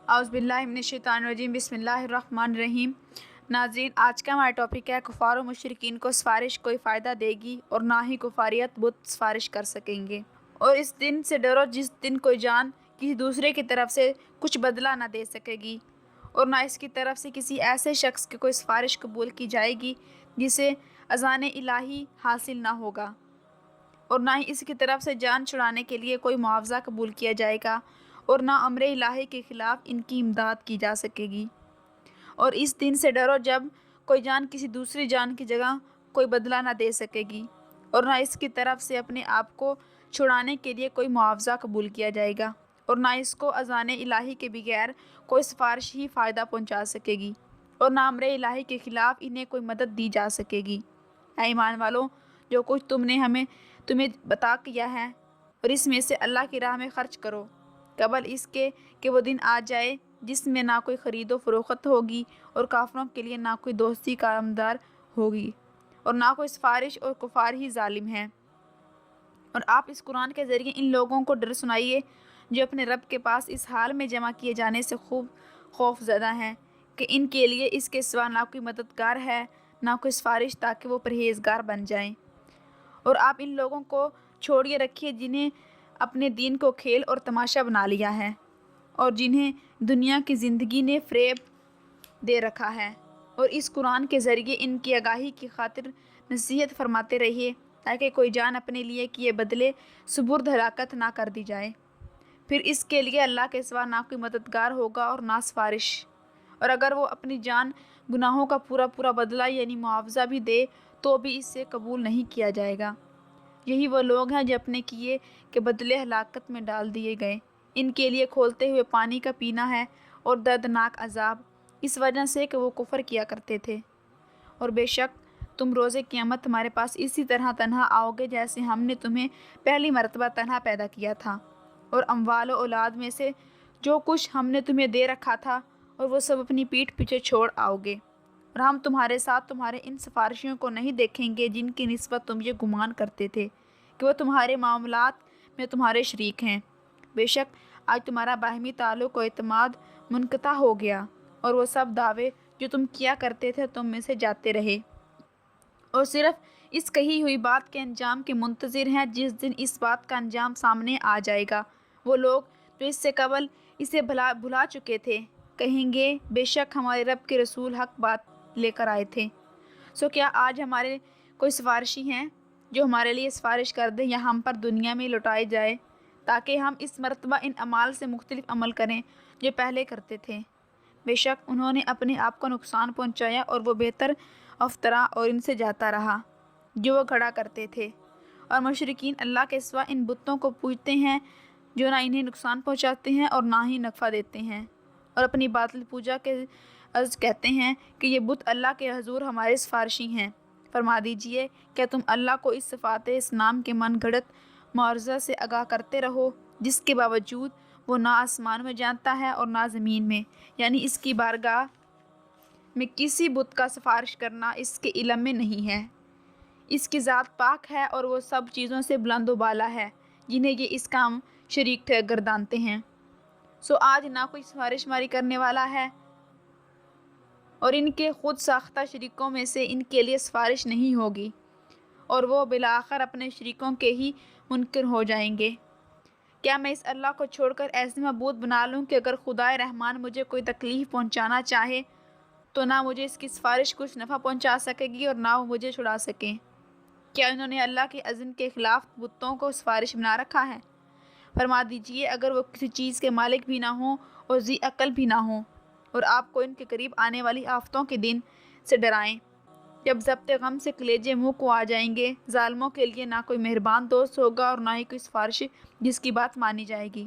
اعوذ باللہ من الشیطان الرجیم بسم اللہ الرحمن الرحیم۔ ناظرین، آج کا ہمارا ٹاپک ہے کفار و مشرکین کو سفارش کوئی فائدہ دے گی اور نہ ہی کفاریت بت سفارش کر سکیں گے۔ اور اس دن سے ڈرو جس دن کوئی جان کسی دوسرے کی طرف سے کچھ بدلہ نہ دے سکے گی اور نہ اس کی طرف سے کسی ایسے شخص کی کوئی سفارش قبول کی جائے گی جسے اذان الہی حاصل نہ ہوگا، اور نہ ہی اس کی طرف سے جان چھڑانے کے لیے کوئی معاوضہ قبول کیا جائے گا، اور نہ امر الہی کے خلاف ان کی امداد کی جا سکے گی۔ اور اس دن سے ڈرو جب کوئی جان کسی دوسری جان کی جگہ کوئی بدلہ نہ دے سکے گی اور نہ اس کی طرف سے اپنے آپ کو چھڑانے کے لیے کوئی معاوضہ قبول کیا جائے گا، اور نہ اس کو اذان الہی کے بغیر کوئی سفارش ہی فائدہ پہنچا سکے گی، اور نہ امر الہی کے خلاف انہیں کوئی مدد دی جا سکے گی۔ اے ایمان والو، جو کچھ تمہیں بتا کیا ہے اور اس میں سے اللہ کی راہ میں خرچ کرو، قبل اس کے کہ وہ دن آ جائے جس میں نہ کوئی خرید و فروخت ہوگی اور کافروں کے لیے نہ کوئی دوستی کا امدار ہوگی اور نہ کوئی سفارش، اور کفار ہی ظالم ہیں۔ اور آپ اس قرآن کے ذریعے ان لوگوں کو ڈر سنائیے جو اپنے رب کے پاس اس حال میں جمع کیے جانے سے خوب خوف زدہ ہیں کہ ان کے لیے اس کے سوا نہ کوئی مددگار ہے نہ کوئی سفارش، تاکہ وہ پرہیزگار بن جائیں۔ اور آپ ان لوگوں کو چھوڑیے رکھیے جنہیں اپنے دین کو کھیل اور تماشا بنا لیا ہے اور جنہیں دنیا کی زندگی نے فریب دے رکھا ہے، اور اس قرآن کے ذریعے ان کی آگاہی کی خاطر نصیحت فرماتے رہیے تاکہ کوئی جان اپنے لیے کیے بدلے سپرد ہلاکت نہ کر دی جائے۔ پھر اس کے لیے اللہ کے سوا نہ کوئی مددگار ہوگا اور نہ سفارش، اور اگر وہ اپنی جان گناہوں کا پورا بدلہ یعنی معاوضہ بھی دے تو بھی اس سے قبول نہیں کیا جائے گا۔ یہی وہ لوگ ہیں جو اپنے کیے کے بدلے ہلاکت میں ڈال دیے گئے۔ ان کے لیے کھولتے ہوئے پانی کا پینا ہے اور دردناک عذاب، اس وجہ سے کہ وہ کفر کیا کرتے تھے۔ اور بے شک تم روز قیامت ہمارے پاس اسی طرح تنہا آؤ گے جیسے ہم نے تمہیں پہلی مرتبہ تنہا پیدا کیا تھا، اور اموال و اولاد میں سے جو کچھ ہم نے تمہیں دے رکھا تھا اور وہ سب اپنی پیٹھ پیچھے چھوڑ آؤ گے، اور ہم تمہارے ساتھ تمہارے ان سفارشیوں کو نہیں دیکھیں گے جن کی نسبت تم یہ گمان کرتے تھے کہ وہ تمہارے معاملات میں تمہارے شریک ہیں۔ بے شک آج تمہارا باہمی تعلق و اعتماد منقطع ہو گیا، اور وہ سب دعوے جو تم کیا کرتے تھے تم میں سے جاتے رہے، اور صرف اس کہی ہوئی بات کے انجام کے منتظر ہیں جس دن اس بات کا انجام سامنے آ جائے گا۔ وہ لوگ جو اس سے قبل اسے بھلا چکے تھے کہیں گے بے شک ہمارے رب کے رسول حق بات لے کر آئے تھے، سو کیا آج ہمارے کوئی سفارشی ہیں جو ہمارے لیے سفارش کر دیں یا ہم پر دنیا میں لوٹائے جائے تاکہ ہم اس مرتبہ ان اعمال سے مختلف عمل کریں جو پہلے کرتے تھے۔ بے شک انہوں نے اپنے آپ کو نقصان پہنچایا اور وہ بہتر افطرا اور ان سے جاتا رہا جو وہ کھڑا کرتے تھے۔ اور مشرکین اللہ کے سوا ان بتوں کو پوجتے ہیں جو نہ انہیں نقصان پہنچاتے ہیں اور نہ ہی نفع دیتے ہیں، اور اپنی باطل پوجا کے عوض کہتے ہیں کہ یہ بت اللہ کے حضور ہمارے سفارشی ہیں۔ فرما دیجئے کہ تم اللہ کو اس صفات اسلام کے من گھڑت معارضہ سے آگاہ کرتے رہو جس کے باوجود وہ نہ آسمان میں جانتا ہے اور نہ زمین میں، یعنی اس کی بارگاہ میں کسی بت کا سفارش کرنا اس کے علم میں نہیں ہے۔ اس کی ذات پاک ہے اور وہ سب چیزوں سے بلند و بالا ہے جنہیں یہ اس کام شریک گردانتے ہیں۔ سو آج نہ کوئی سفارش ماری کرنے والا ہے اور ان کے خود ساختہ شریکوں میں سے ان کے لیے سفارش نہیں ہوگی، اور وہ بالآخر اپنے شریکوں کے ہی منکر ہو جائیں گے۔ کیا میں اس اللہ کو چھوڑ کر ایسے معبود بنا لوں کہ اگر خدائے رحمان مجھے کوئی تکلیف پہنچانا چاہے تو نہ مجھے اس کی سفارش کچھ نفع پہنچا سکے گی اور نہ وہ مجھے چھڑا سکیں؟ کیا انہوں نے اللہ کے اذن کے خلاف بتوں کو سفارش بنا رکھا ہے؟ فرما دیجئے اگر وہ کسی چیز کے مالک بھی نہ ہوں اور ذی عقل بھی نہ ہوں، اور آپ کو ان کے قریب آنے والی آفتوں کے دن سے ڈرائیں جب ضبط غم سے کلیجے منہ کو آ جائیں گے، ظالموں کے لیے نہ کوئی مہربان دوست ہوگا اور نہ ہی کوئی سفارش جس کی بات مانی جائے گی۔